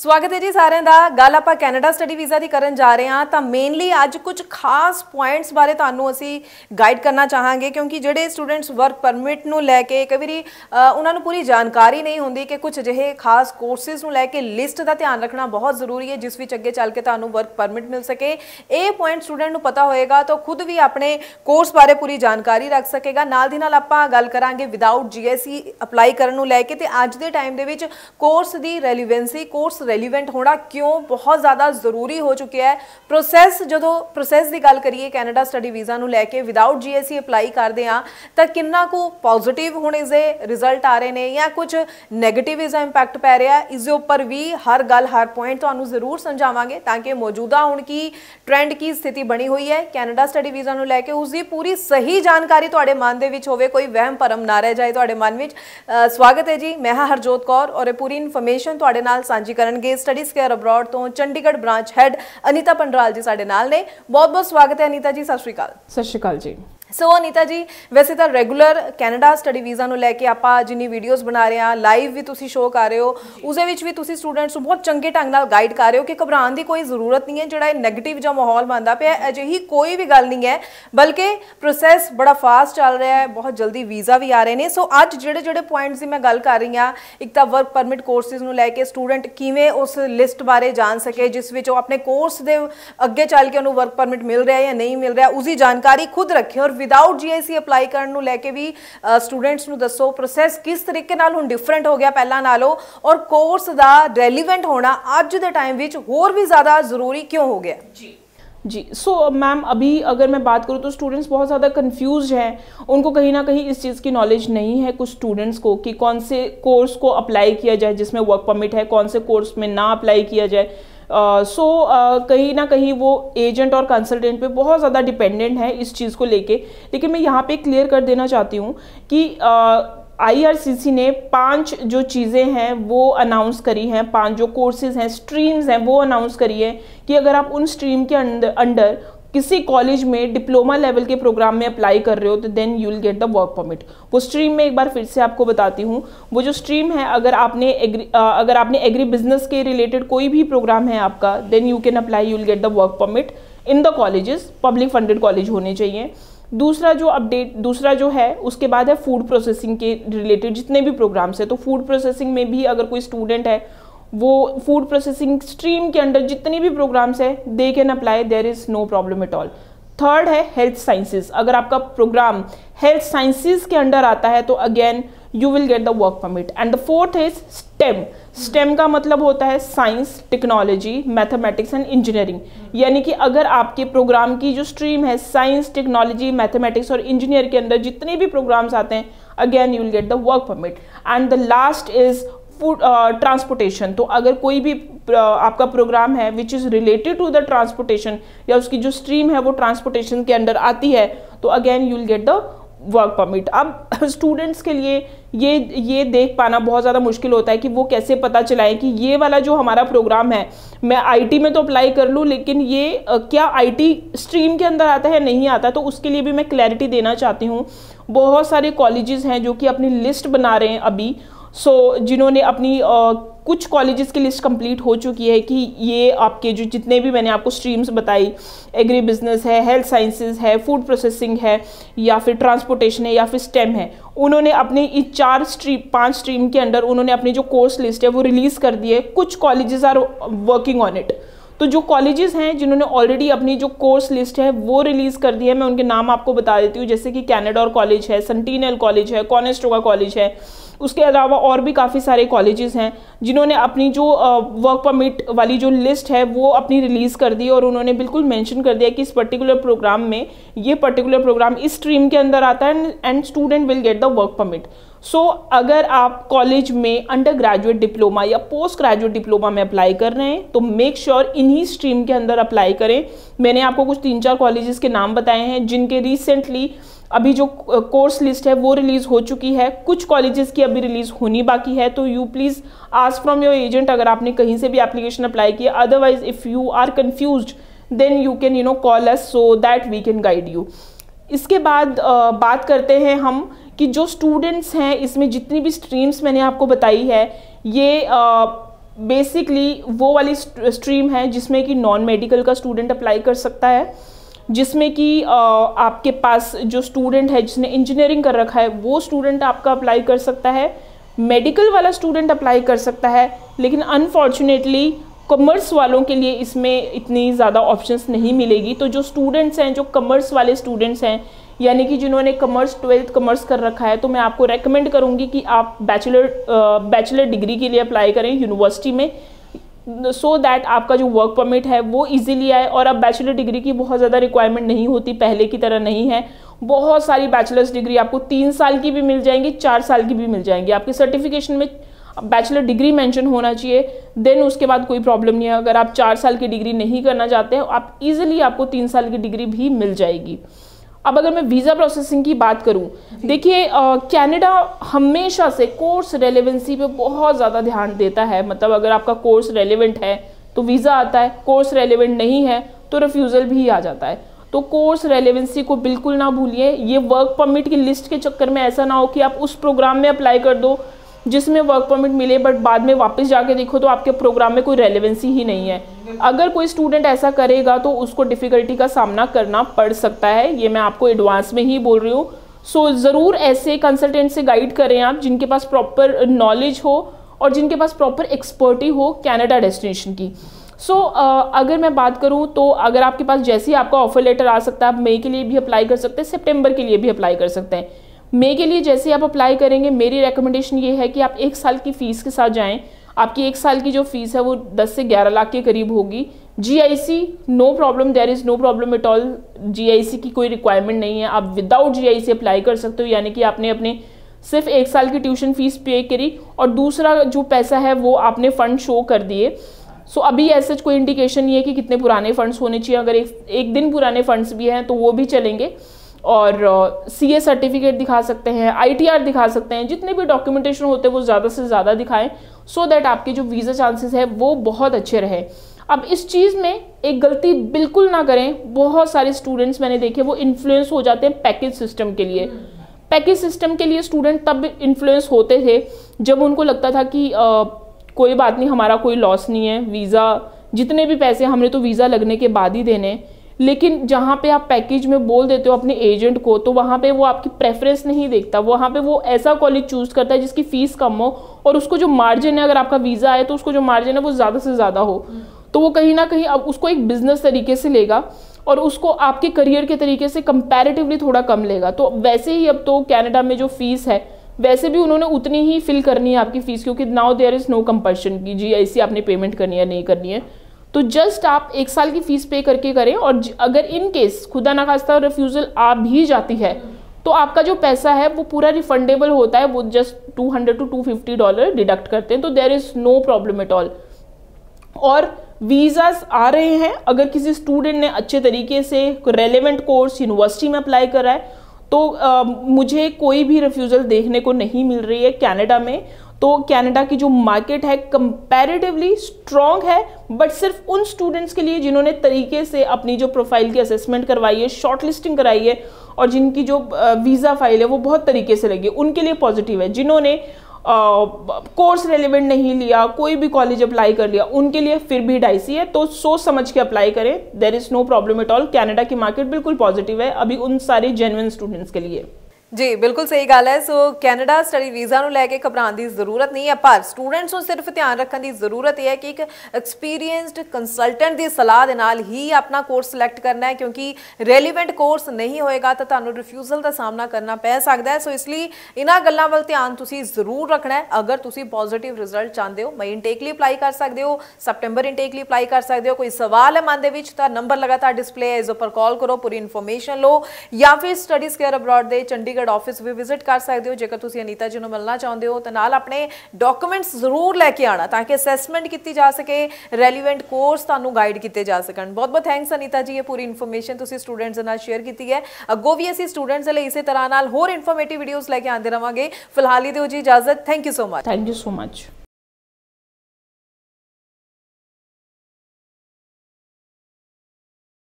स्वागत है जी साਰਿਆਂ ਦਾ। ਗੱਲ ਆਪਾਂ ਕੈਨੇਡਾ ਸਟੱਡੀ ਵੀਜ਼ਾ ਦੀ ਕਰਨ ਜਾ ਰਹੇ ਹਾਂ ਤਾਂ ਮੇਨਲੀ ਅੱਜ ਕੁਝ ਖਾਸ ਪੁਆਇੰਟਸ ਬਾਰੇ ਤੁਹਾਨੂੰ ਅਸੀਂ ਗਾਈਡ ਕਰਨਾ ਚਾਹਾਂਗੇ ਕਿਉਂਕਿ ਜਿਹੜੇ ਸਟੂਡੈਂਟਸ ਵਰਕ ਪਰਮਿਟ ਨੂੰ ਲੈ ਕੇ ਕਈ ਵਾਰੀ ਉਹਨਾਂ ਨੂੰ ਪੂਰੀ ਜਾਣਕਾਰੀ ਨਹੀਂ ਹੁੰਦੀ ਕਿ ਕੁਝ ਅਜਿਹੇ ਖਾਸ ਕੋਰਸਿਸ ਨੂੰ ਲੈ ਕੇ ਲਿਸਟ ਦਾ ਧਿਆਨ ਰੱਖਣਾ ਬਹੁਤ ਜ਼ਰੂਰੀ ਹੈ ਜਿਸ ਵਿੱਚ ਅੱਗੇ ਚੱਲ ਕੇ ਤੁਹਾਨੂੰ ਵਰਕ ਪਰਮਿਟ ਮਿਲ ਸਕੇ। ਇਹ ਪੁਆਇੰਟ ਸਟੂਡੈਂਟ ਨੂੰ ਪਤਾ ਹੋਏਗਾ ਤਾਂ ਖੁਦ ਵੀ ਆਪਣੇ ਕੋਰਸ ਬਾਰੇ ਪੂਰੀ ਜਾਣਕਾਰੀ ਰੱਖ ਸਕੇਗਾ। ਨਾਲ ਦੀ ਨਾਲ ਆਪਾਂ ਗੱਲ ਕਰਾਂਗੇ ਵਿਦਆਊਟ GSE ਅਪਲਾਈ ਕਰਨ ਨੂੰ ਲੈ ਕੇ ਤੇ ਅੱਜ ਦੇ ਟਾਈਮ ਦੇ ਵਿੱਚ ਕੋਰਸ ਦੀ ਰੈਲੀਵੈਂਸੀ ਕੋਰਸ रेलीवेंट होना क्यों बहुत ज़्यादा जरूरी हो चुके हैं। प्रोसैस की गल करिए कैनेडा स्टडी वीज़ा नूं लैके विदाउट GSE अप्लाई करते हैं तो किन्ना को पॉजिटिव होने से रिजल्ट आ रहे हैं या कुछ नैगेटिव इसका इंपैक्ट पै रहा है, इस उपर भी हर गल हर पॉइंट तुहानूं जरूर समझावांगे ताकि मौजूदा हुण की ट्रेंड की स्थिति बनी हुई है कैनेडा स्टडी वीज़ा नूं लैके उसकी पूरी सही जानकारी तुहाडे मन दे विच होवे, कोई वहम भरम ना रह जाए तुहाडे मन विच। स्वागत है जी, मैं हरजोत कौर और पूरी इन्फॉर्मेशन तुहाडे नाल सांझी करन स्टडी केयर अब्रॉड तो चंडीगढ़ ब्रांच हैड अनीता पंडराल जी साडे नाल ने। बहुत बहुत स्वागत है अनीता जी, सत श्री अकाल। सत श्री अकाल जी। सो अनीता जी, वैसे तो रेगूलर कैनेडा स्टडी वीज़ा नूं लैके आपां जिन्नी वीडियोज़ बना रहे हैं लाइव भी तुसीं शो कर रहे हो उसदे विच भी तुसीं स्टूडेंट्स नूं बहुत चंगे ढंग नाल गाइड कर रहे हो कि घबराउण दी कोई जरूरत नहीं है। जिहड़ा नैगेटिव जिहा माहौल बनदा पिया अजिही कोई भी गल नहीं है, बल्कि प्रोसैस बड़ा फास्ट चल रहा है, बहुत जल्दी वीज़ा भी आ रहे हैं। सो अज जिहड़े जिहड़े पॉइंट्स की मैं गल कर रही हाँ, एक तो वर्क परमिट कोर्सिस नूं लैके स्टूडेंट किवें उस लिस्ट बारे जान सके जिस विच अपने कोर्स दे अगे चल के उन्होंने वर्क परमिट मिल रहा है या नहीं मिल रहा, उसकी जानकारी खुद रखे। और विदाउट GSE अप्लाई करने नूं लैके भी स्टूडेंट्स नूं दसो प्रोसैस किस तरीके नाल हुण डिफरेंट हो गया पहला नालों और कोर्स दा रेलीवेंट होना अज दे टाइम विच होर भी ज़्यादा ज़रूरी क्यों हो गया जी। सो मैम अभी अगर मैं बात करूँ तो स्टूडेंट्स बहुत ज़्यादा कंफ्यूज हैं, उनको कहीं ना कहीं इस चीज़ की नॉलेज नहीं है कुछ स्टूडेंट्स को कि कौन से कोर्स को अप्लाई किया जाए जिसमें वर्क परमिट है, कौन से कोर्स में ना अप्लाई किया जाए। कहीं ना कहीं वो एजेंट और कंसल्टेंट पे बहुत ज़्यादा डिपेंडेंट है इस चीज़ को लेके। लेकिन मैं यहाँ पे क्लियर कर देना चाहती हूँ कि IRCC ने 5 जो चीज़ें हैं वो अनाउंस करी हैं, 5 जो कोर्सेज हैं स्ट्रीम्स हैं वो अनाउंस करी है कि अगर आप उन स्ट्रीम के अंडर किसी कॉलेज में डिप्लोमा लेवल के प्रोग्राम में अप्लाई कर रहे हो तो then you will get the work permit. वो स्ट्रीम में एक बार फिर से आपको बताती हूँ, वो जो स्ट्रीम है अगर आपने एग्री बिजनेस के रिलेटेड कोई भी प्रोग्राम है आपका then you can apply, you will get the work permit in the colleges, public funded college होने चाहिए। दूसरा जो है उसके बाद है फूड प्रोसेसिंग के रिलेटेड जितने भी प्रोग्राम्स है, तो फूड प्रोसेसिंग में भी अगर कोई स्टूडेंट है वो फूड प्रोसेसिंग स्ट्रीम के अंडर जितनी भी प्रोग्राम्स है they can apply, there is no problem at all. Third है हेल्थ साइंसेज, अगर आपका प्रोग्राम हेल्थ साइंसेज के अंडर आता है तो again you will get the work permit. And the fourth is stem. Stem का मतलब होता है science, technology, mathematics and engineering, यानी कि अगर आपके प्रोग्राम की जो स्ट्रीम है साइंस, टेक्नोलॉजी, मैथमेटिक्स और इंजीनियर के अंदर जितने भी प्रोग्राम्स आते हैं again you will get the work permit. And the last is food transportation, तो अगर कोई भी आपका प्रोग्राम है which is related to the transportation या उसकी जो स्ट्रीम है वो ट्रांसपोर्टेशन के अंडर आती है तो again you will get the work permit. अब स्टूडेंट्स के लिए ये देख पाना बहुत ज़्यादा मुश्किल होता है कि वो कैसे पता चलाएं कि ये वाला जो हमारा प्रोग्राम है मैं IT में तो अप्लाई कर लूँ लेकिन ये क्या IT स्ट्रीम के अंदर आता है नहीं आता, तो उसके लिए भी मैं क्लैरिटी देना चाहती हूँ। बहुत सारे कॉलेजेस हैं जो कि अपनी लिस्ट बना रहे हैं अभी, जिन्होंने अपनी कुछ कॉलेजेस की लिस्ट कंप्लीट हो चुकी है कि ये आपके जो जितने भी मैंने आपको स्ट्रीम्स बताई, एग्री बिजनेस है, हेल्थ साइंसेज है, फूड प्रोसेसिंग है या फिर ट्रांसपोर्टेशन है या फिर स्टेम है, उन्होंने अपनी इस 5 स्ट्रीम के अंडर उन्होंने अपनी जो कोर्स लिस्ट है वो रिलीज़ कर दी है। कुछ colleges are working on it, तो जो कॉलेजेस हैं जिन्होंने ऑलरेडी अपनी जो कोर्स लिस्ट है वो रिलीज़ कर दी है मैं उनके नाम आपको बता देती हूँ, जैसे कि कैनेडा कॉलेज है, सेंटिनल कॉलेज है, कॉनेस्टोगा कॉलेज है। उसके अलावा और भी काफ़ी सारे कॉलेजेस हैं जिन्होंने अपनी जो वर्क परमिट वाली जो लिस्ट है वो अपनी रिलीज़ कर दी और उन्होंने बिल्कुल मेंशन कर दिया कि इस पर्टिकुलर प्रोग्राम में ये पर्टिकुलर प्रोग्राम इस स्ट्रीम के अंदर आता है and student will get the work permit. So अगर आप कॉलेज में अंडर ग्रेजुएट डिप्लोमा या पोस्ट ग्रेजुएट डिप्लोमा में अप्लाई कर रहे हैं तो मेक श्योर इन्हीं स्ट्रीम के अंदर अप्लाई करें। मैंने आपको कुछ 3-4 कॉलेजेस के नाम बताए हैं जिनके रिसेंटली अभी जो कोर्स लिस्ट है वो रिलीज़ हो चुकी है, कुछ कॉलेजेस की अभी रिलीज़ होनी बाकी है। तो you please ask from your agent अगर आपने कहीं से भी एप्लीकेशन अप्लाई किया, otherwise if you are confused then you can call us so that we can guide you. इसके बाद बात करते हैं हम कि जो स्टूडेंट्स हैं इसमें जितनी भी स्ट्रीम्स मैंने आपको बताई है ये बेसिकली वो वाली स्ट्रीम है जिसमें कि नॉन मेडिकल का स्टूडेंट अप्लाई कर सकता है, जिसमें कि आपके पास जो स्टूडेंट है जिसने इंजीनियरिंग कर रखा है वो स्टूडेंट आपका अप्लाई कर सकता है, मेडिकल वाला स्टूडेंट अप्लाई कर सकता है। लेकिन अनफॉर्चुनेटली कॉमर्स वालों के लिए इसमें इतनी ज़्यादा ऑप्शंस नहीं मिलेगी। तो जो स्टूडेंट्स हैं, जो कॉमर्स वाले स्टूडेंट्स हैं, यानी कि जिन्होंने कॉमर्स 12th कॉमर्स कर रखा है, तो मैं आपको रेकमेंड करूँगी कि आप बैचलर डिग्री के लिए अप्लाई करें यूनिवर्सिटी में, सो दैट आपका जो वर्क परमिट है वो इजीली आए। और अब बैचलर डिग्री की बहुत ज़्यादा रिक्वायरमेंट नहीं होती, पहले की तरह नहीं है। बहुत सारी बैचलर्स डिग्री आपको 3 साल की भी मिल जाएंगी, 4 साल की भी मिल जाएंगी। आपके सर्टिफिकेशन में बैचलर डिग्री मेंशन होना चाहिए, देन उसके बाद कोई प्रॉब्लम नहीं है। अगर आप 4 साल की डिग्री नहीं करना चाहते हैं, आप इजीली आपको 3 साल की डिग्री भी मिल जाएगी। अब अगर मैं वीज़ा प्रोसेसिंग की बात करूं, देखिए कनाडा हमेशा से कोर्स रेलेवेंसी पे बहुत ज़्यादा ध्यान देता है। मतलब अगर आपका कोर्स रेलेवेंट है तो वीज़ा आता है, कोर्स रेलेवेंट नहीं है तो रिफ्यूज़ल भी आ जाता है। तो कोर्स रेलेवेंसी को बिल्कुल ना भूलिए। ये वर्क परमिट की लिस्ट के चक्कर में ऐसा ना हो कि आप उस प्रोग्राम में अप्लाई कर दो जिसमें वर्क परमिट मिले, बट बाद में वापस जाके देखो तो आपके प्रोग्राम में कोई रेलेवेंसी ही नहीं है। अगर कोई स्टूडेंट ऐसा करेगा तो उसको डिफ़िकल्टी का सामना करना पड़ सकता है, ये मैं आपको एडवांस में ही बोल रही हूँ। सो ज़रूर ऐसे कंसल्टेंट से गाइड करें आप जिनके पास प्रॉपर नॉलेज हो और जिनके पास प्रॉपर एक्सपर्टी हो कनाडा डेस्टिनेशन की। अगर मैं बात करूं तो अगर आपके पास जैसे ही आपका ऑफर लेटर आ सकता है, आप मई के लिए भी अप्लाई कर सकते हैं, सितंबर के लिए भी अप्लाई कर सकते हैं। मई के लिए जैसे आप अप्लाई करेंगे, मेरी रिकमेंडेशन ये है कि आप 1 साल की फ़ीस के साथ जाएं। आपकी 1 साल की जो फीस है वो 10 से 11 लाख के करीब होगी। GIC no problem, there is no problem at all. GIC की कोई रिक्वायरमेंट नहीं है, आप विदाउट GIC अप्लाई कर सकते हो। यानी कि आपने अपने सिर्फ 1 साल की ट्यूशन फीस पे करी और दूसरा जो पैसा है वो आपने फ़ंड शो कर दिए। अभी ऐसा कोई इंडिकेशन नहीं है कि कितने पुराने फंड्स होने चाहिए। अगर एक दिन पुराने फंड्स भी हैं तो वो भी चलेंगे। और CA सर्टिफिकेट दिखा सकते हैं, ITR दिखा सकते हैं, जितने भी डॉक्यूमेंटेशन होते हैं वो ज़्यादा से ज़्यादा दिखाएं, सो दैट आपके जो वीज़ा चांसेस है वो बहुत अच्छे रहे। अब इस चीज़ में एक गलती बिल्कुल ना करें। बहुत सारे स्टूडेंट्स मैंने देखे वो इन्फ्लुएंस हो जाते हैं पैकेज सिस्टम के लिए। पैकेज सिस्टम के लिए स्टूडेंट तब इन्फ्लुएंस होते थे जब उनको लगता था कि कोई बात नहीं, हमारा कोई लॉस नहीं है, वीज़ा जितने भी पैसे हमने तो वीज़ा लगने के बाद ही देने। लेकिन जहाँ पे आप पैकेज में बोल देते हो अपने एजेंट को, तो वहाँ पे वो आपकी प्रेफरेंस नहीं देखता। वहाँ पे वो ऐसा कॉलेज चूज़ करता है जिसकी फ़ीस कम हो और उसको जो मार्जिन है, अगर आपका वीज़ा आए तो उसको जो मार्जिन है वो ज़्यादा से ज़्यादा हो। तो वो कहीं ना कहीं अब उसको एक बिज़नेस तरीके से लेगा और उसको आपके करियर के तरीके से कंपैरेटिवली थोड़ा कम लेगा। तो वैसे ही अब तो कनाडा में जो फ़ीस है वैसे भी उन्होंने उतनी ही फिल करनी है आपकी फ़ीस, क्योंकि now there is no compulsion की GIC आपने पेमेंट करनी है नहीं करनी है। तो जस्ट आप 1 साल की फ़ीस पे करके करें। और अगर इन केस खुदा ना खास्ता रिफ्यूज़ल आ भी जाती है तो आपका जो पैसा है वो पूरा रिफंडेबल होता है। वो जस्ट $200 to $250 डिडक्ट करते हैं, तो there is no problem at all. और वीज़ाज आ रहे हैं, अगर किसी स्टूडेंट ने अच्छे तरीके से रेलेवेंट कोर्स यूनिवर्सिटी में अप्लाई करा है तो मुझे कोई भी रिफ्यूज़ल देखने को नहीं मिल रही है कनाडा में। तो कनाडा की जो मार्केट है कंपैरेटिवली स्ट्रॉन्ग है, बट सिर्फ उन स्टूडेंट्स के लिए जिन्होंने तरीके से अपनी जो प्रोफाइल की असेसमेंट करवाई है, शॉर्ट लिस्टिंग कराई है और जिनकी जो वीज़ा फाइल है वो बहुत तरीके से लगी, उनके लिए पॉजिटिव है। जिन्होंने कोर्स रेलिवेंट नहीं लिया, कोई भी कॉलेज अप्लाई कर लिया, उनके लिए फिर भी डाइसी है। तो सोच समझ के अप्लाई करें, there is no problem at all. Canada की मार्केट बिल्कुल पॉजिटिव है अभी उन सारे जेन्युइन स्टूडेंट्स के लिए। जी बिल्कुल सही गल है। सो कैनेडा स्टडी वीज़ा ਨੂੰ ਲੈ ਕੇ ਘਬਰਾਉਣ ਦੀ ਜ਼ਰੂਰਤ ਨਹੀਂ ਹੈ, ਪਰ ਸਟੂਡੈਂਟਸ ਨੂੰ ਸਿਰਫ ਧਿਆਨ ਰੱਖਣ ਦੀ ਜ਼ਰੂਰਤ ਇਹ ਹੈ ਕਿ ਇੱਕ ਐਕਸਪੀਰੀਐਂਸਡ ਕੰਸਲਟੈਂਟ ਦੀ ਸਲਾਹ ਦੇ ਨਾਲ ਹੀ ਆਪਣਾ ਕੋਰਸ ਸਿਲੈਕਟ ਕਰਨਾ ਹੈ, ਕਿਉਂਕਿ ਰੈਲੀਵੈਂਟ ਕੋਰਸ ਨਹੀਂ ਹੋਏਗਾ ਤਾਂ ਤੁਹਾਨੂੰ ਰਿਫਿਊਜ਼ਲ ਦਾ ਸਾਹਮਣਾ ਕਰਨਾ ਪੈ ਸਕਦਾ ਹੈ। ਸੋ ਇਸ ਲਈ ਇਹਨਾਂ ਗੱਲਾਂ ਵੱਲ ਧਿਆਨ ਤੁਸੀਂ ਜ਼ਰੂਰ ਰੱਖਣਾ ਹੈ। ਅਗਰ ਤੁਸੀਂ ਪੋਜ਼ਿਟਿਵ ਰਿਜ਼ਲਟ ਚਾਹੁੰਦੇ ਹੋ, ਮਈ ਇਨਟੇਕ ਲਈ ਅਪਲਾਈ ਕਰ ਸਕਦੇ ਹੋ, ਸਪਟੈਂਬਰ ਇਨਟੇਕ ਲਈ ਅਪਲਾਈ ਕਰ ਸਕਦੇ ਹੋ। ਕੋਈ ਸਵਾਲ ਹੈ ਮਨ ਦੇ ਵਿੱਚ ਤਾਂ ਨੰਬਰ ਲਗਾਤਾਰ ਡਿਸਪਲੇ ਹੈ, ਇਸ ਉੱਪਰ ਕਾਲ ਕਰੋ, ਪੂਰੀ ਇਨਫੋਰਮੇਸ਼ਨ ਲਓ, ਜਾਂ ਫਿਰ ਸਟੱਡੀਜ਼ ਕੇਅਰ ਅਬਰੋਡ ਦੇ ਚੰਡੀਗੜ੍ਹ ਆਫਿਸ ਵੀ ਵਿਜ਼ਿਟ कर सकते हो। जेकर तुसी अनीता जी ਨੂੰ मिलना चाहते हो तो नाल अपने डॉक्यूमेंट्स जरूर लैके आना ताकि असैसमेंट की जा सके, रेलीवेंट कोर्स तुहानू गाइड किए जा सकन। बहुत बहुत थैंक्स अनीता जी, ये पूरी इन्फॉर्मेशन तुसी स्टूडेंट्स नाल शेयर की है। अगों भी असीं स्टूडेंट्स दे लई इसे तरह नाल होर इन्फॉर्मेटिव वीडियोज़ लैके आंदे रहांगे। फिलहाल ही दिओ जी इजाजत। Thank you so much. Thank you so much.